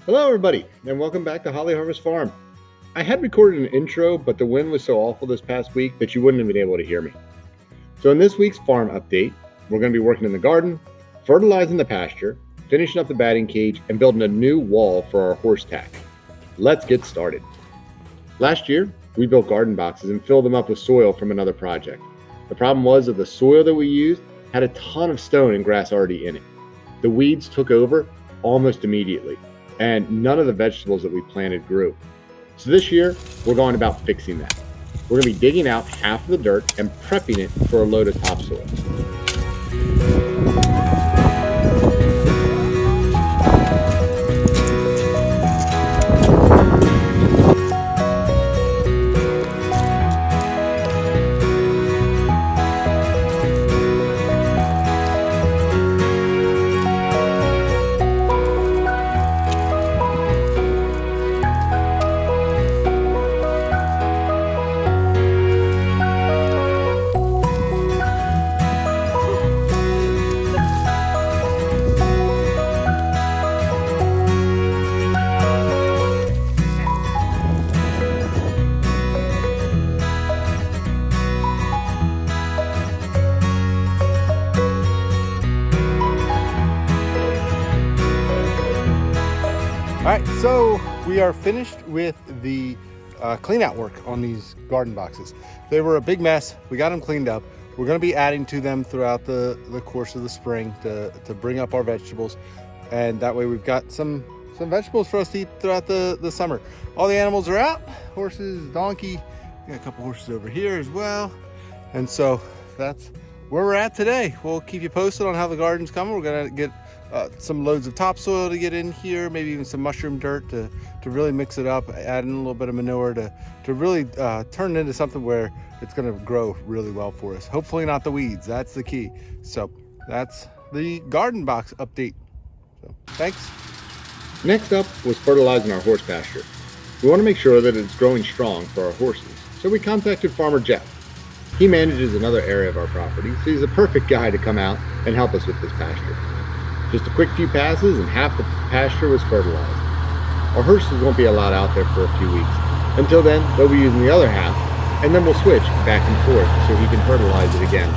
Hello, everybody, and welcome back to Holly Harvest Farm. I had recorded an intro, but the wind was so awful this past week that you wouldn't have been able to hear me. So, in this week's farm update, we're going to be working in the garden, fertilizing the pasture, finishing up the batting cage, and building a new wall for our horse tack. Let's get started. Last year, we built garden boxes and filled them up with soil from another project. The problem was that the soil that we used had a ton of stone and grass already in it. The weeds took over almost immediately, and none of the vegetables that we planted grew. So this year, we're going about fixing that. We're going to be digging out half of the dirt and prepping it for a load of topsoil. All right, so we are finished with the clean out work on these garden boxes. They were a big mess. We got them cleaned up. We're going to be adding to them throughout the course of the spring to bring up our vegetables. And that way we've got some vegetables for us to eat throughout the summer. All the animals are out, horses, donkey. We got a couple horses over here as well. And so that's where we're at today. We'll keep you posted on how the garden's coming. We're going to get some loads of topsoil to get in here, maybe even some mushroom dirt to really mix it up, add in a little bit of manure to really turn it into something where it's going to grow really well for us. Hopefully not the weeds, that's the key. So that's the garden box update. So thanks. Next up was fertilizing our horse pasture. We want to make sure that it's growing strong for our horses, so we contacted Farmer Jeff. He manages another area of our property, so he's the perfect guy to come out and help us with this pasture. Just a quick few passes and half the pasture was fertilized. Our horses won't be allowed out there for a few weeks. Until then, they'll be using the other half, and then we'll switch back and forth so he can fertilize it again.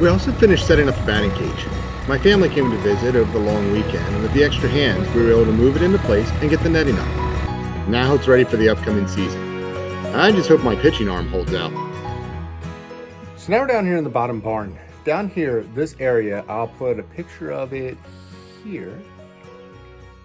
We also finished setting up the batting cage. My family came to visit over the long weekend, and with the extra hands, we were able to move it into place and get the netting up. Now it's ready for the upcoming season. I just hope my pitching arm holds out. So now we're down here in the bottom barn. Down here, this area, I'll put a picture of it here.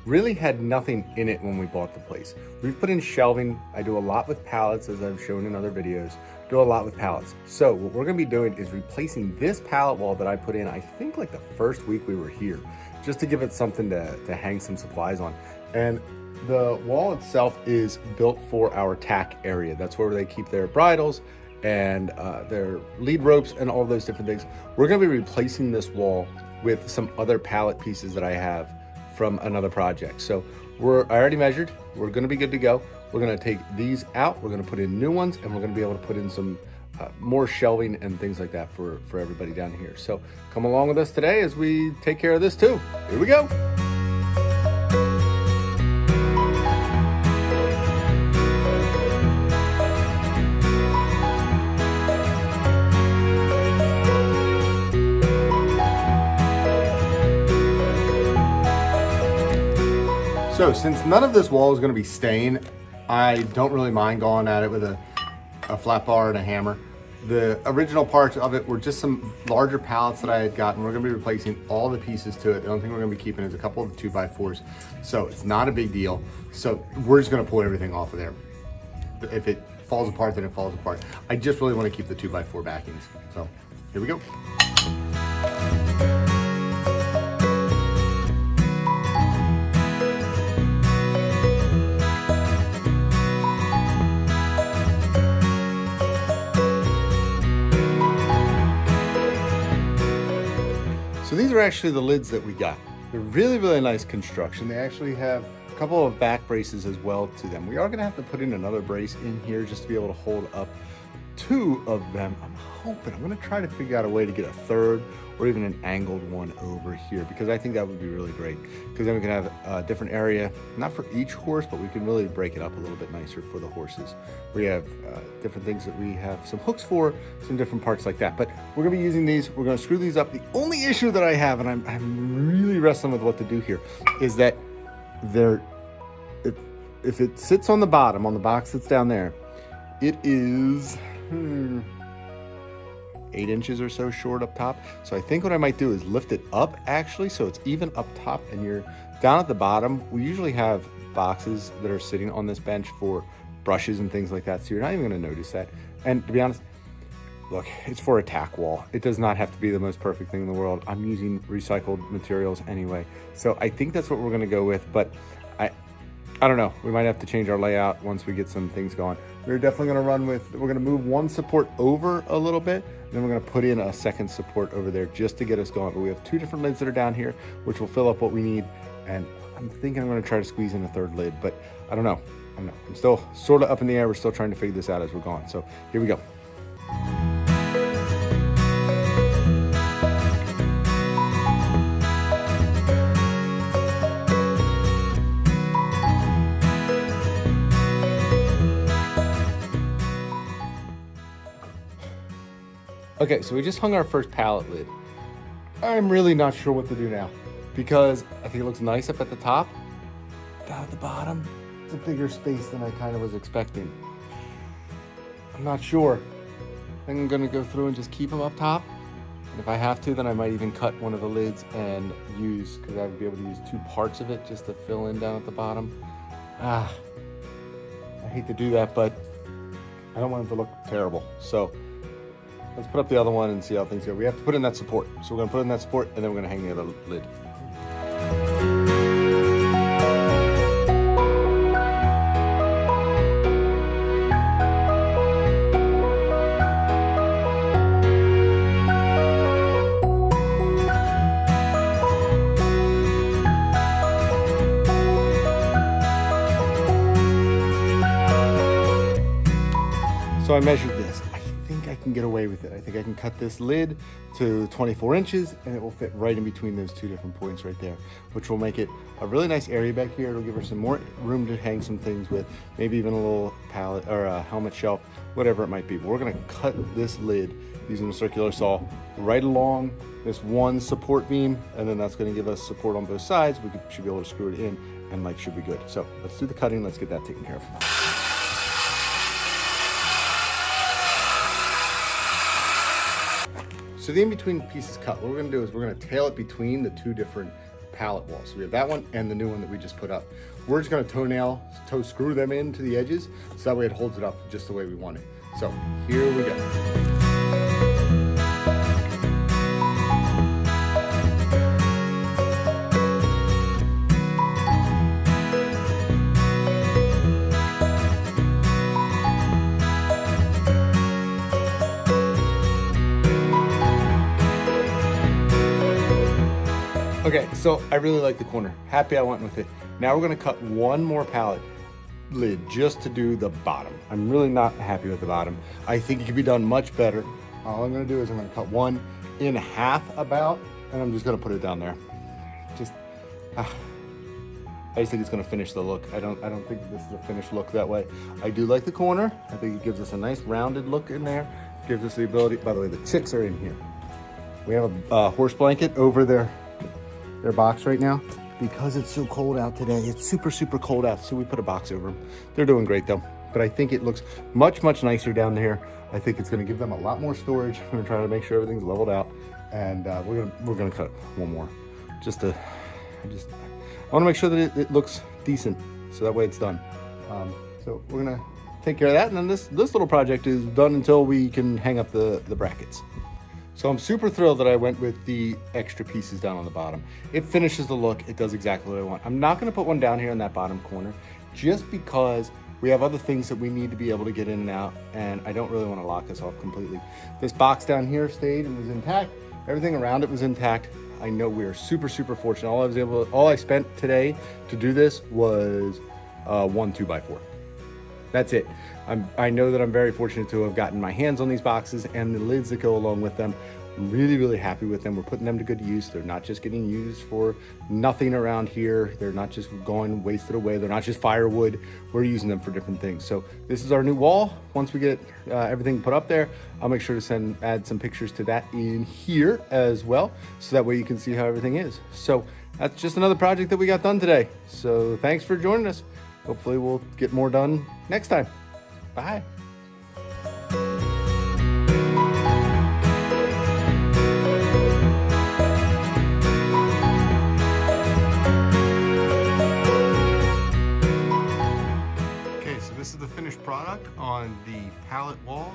Really had nothing in it when we bought the place. We've put in shelving. I do a lot with pallets, as I've shown in other videos. Do a lot with pallets. So what we're gonna be doing is replacing this pallet wall that I put in, I think like the first week we were here, just to give it something to hang some supplies on. And the wall itself is built for our tack area. That's where they keep their bridles and their lead ropes and all those different things. We're gonna be replacing this wall with some other pallet pieces that I have from another project. So I already measured, we're gonna be good to go. We're gonna take these out, we're gonna put in new ones, and we're gonna be able to put in some more shelving and things like that for everybody down here. So come along with us today as we take care of this too. Here we go. So since none of this wall is going to be staying, I don't really mind going at it with a flat bar and a hammer. The original parts of it were just some larger pallets that I had gotten. We're going to be replacing all the pieces to it. The only thing we're going to be keeping is a couple of the 2x4s. So it's not a big deal. So we're just going to pull everything off of there. If it falls apart, then it falls apart. I just really want to keep the 2x4 backings. So here we go. So these are actually the lids that we got. They're really, really nice construction. They actually have a couple of back braces as well to them. We are gonna have to put in another brace in here just to be able to hold up 2 of them. I'm gonna try to figure out a way to get a third or even an angled one over here, because I think that would be really great, because then we can have a different area, not for each horse, but we can really break it up a little bit nicer for the horses. We have different things that we have some hooks for, some different parts like that, but we're gonna be using these. We're gonna screw these up. The only issue that I have, and I'm really wrestling with what to do here, is that if it sits on the bottom, on the box that's down there, it is 8 inches or so short up top. So I think what I might do is lift it up actually, so it's even up top and you're down at the bottom. We usually have boxes that are sitting on this bench for brushes and things like that, so you're not even gonna notice that. And to be honest, look, it's for a tack wall. It does not have to be the most perfect thing in the world. I'm using recycled materials anyway. So I think that's what we're gonna go with, but I don't know. We might have to change our layout once we get some things going. We're definitely we're gonna move one support over a little bit, and then we're gonna put in a second support over there just to get us going. But we have 2 different lids that are down here, which will fill up what we need. And I'm thinking I'm gonna try to squeeze in a third lid, but I don't know. I'm still sort of up in the air. We're still trying to figure this out as we're going. So here we go. Okay, so we just hung our first pallet lid. I'm really not sure what to do now, because I think it looks nice up at the top. Down at the bottom, it's a bigger space than I kind of was expecting. I'm not sure. I think I'm gonna go through and just keep them up top. And if I have to, then I might even cut one of the lids and because I would be able to use 2 parts of it just to fill in down at the bottom. I hate to do that, but I don't want it to look terrible. So let's put up the other one and see how things go. We have to put in that support. So we're gonna put in that support and then we're gonna hang the other lid. So I measured this. I think I can get away with it. I think I can cut this lid to 24 inches and it will fit right in between those 2 different points right there, which will make it a really nice area back here. It'll give her some more room to hang some things with, maybe even a little pallet or a helmet shelf, whatever it might be. But we're gonna cut this lid using a circular saw right along this one support beam, and then that's gonna give us support on both sides. We should be able to screw it in and life should be good. So let's do the cutting, let's get that taken care of. So the in-between pieces cut, what we're gonna do is we're gonna tail it between the 2 different pallet walls. So we have that one and the new one that we just put up. We're just gonna toe screw them into the edges, so that way it holds it up just the way we want it. So here we go. Okay, so I really like the corner. Happy I went with it. Now we're gonna cut one more pallet lid just to do the bottom. I'm really not happy with the bottom. I think it could be done much better. All I'm gonna do is I'm gonna cut one in half about, and I'm just gonna put it down there. I just think it's gonna finish the look. I don't think this is a finished look that way. I do like the corner. I think it gives us a nice rounded look in there. Gives us the ability, by the way, the chicks are in here. We have a horse blanket over their box right now because it's so cold out today. It's super, super cold out, so we put a box over them. They're doing great though, but I think it looks much, much nicer down there. I think it's gonna give them a lot more storage. I'm gonna try to make sure everything's leveled out, and we're gonna cut one more. I wanna make sure that it looks decent, so that way it's done. So we're gonna take care of that, and then this little project is done until we can hang up the brackets. So I'm super thrilled that I went with the extra pieces down on the bottom. It finishes the look. It does exactly what I want. I'm not gonna put one down here in that bottom corner just because we have other things that we need to be able to get in and out, and I don't really wanna lock this off completely. This box down here stayed and was intact. Everything around it was intact. I know we are super, super fortunate. All I spent today to do this was one 2x4. that's it. I know that I'm very fortunate to have gotten my hands on these boxes and the lids that go along with them. I'm really, really happy with them. We're putting them to good use. They're not just getting used for nothing around here. They're not just going wasted away. They're not just firewood. We're using them for different things. So this is our new wall. Once we get everything put up there, I'll make sure to add some pictures to that in here as well. So that way you can see how everything is. So that's just another project that we got done today. So thanks for joining us. Hopefully we'll get more done next time. Bye. This is the finished product on the pallet wall.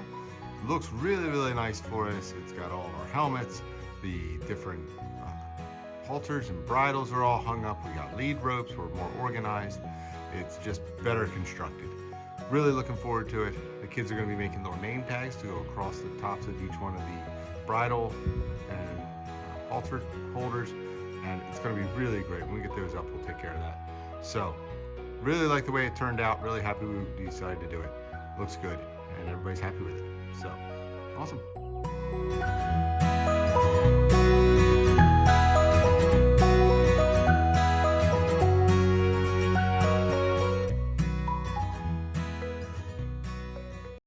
It looks really, really nice for us. It's got all of our helmets, the different halters and bridles are all hung up. We got lead ropes, we're more organized. It's just better constructed. Really looking forward to it. The kids are going to be making little name tags to go across the tops of each one of the bridle and halter holders, and it's going to be really great. When we get those up, we'll take care of that. So really like the way it turned out. Really happy we decided to do it. Looks good and everybody's happy with it. So awesome.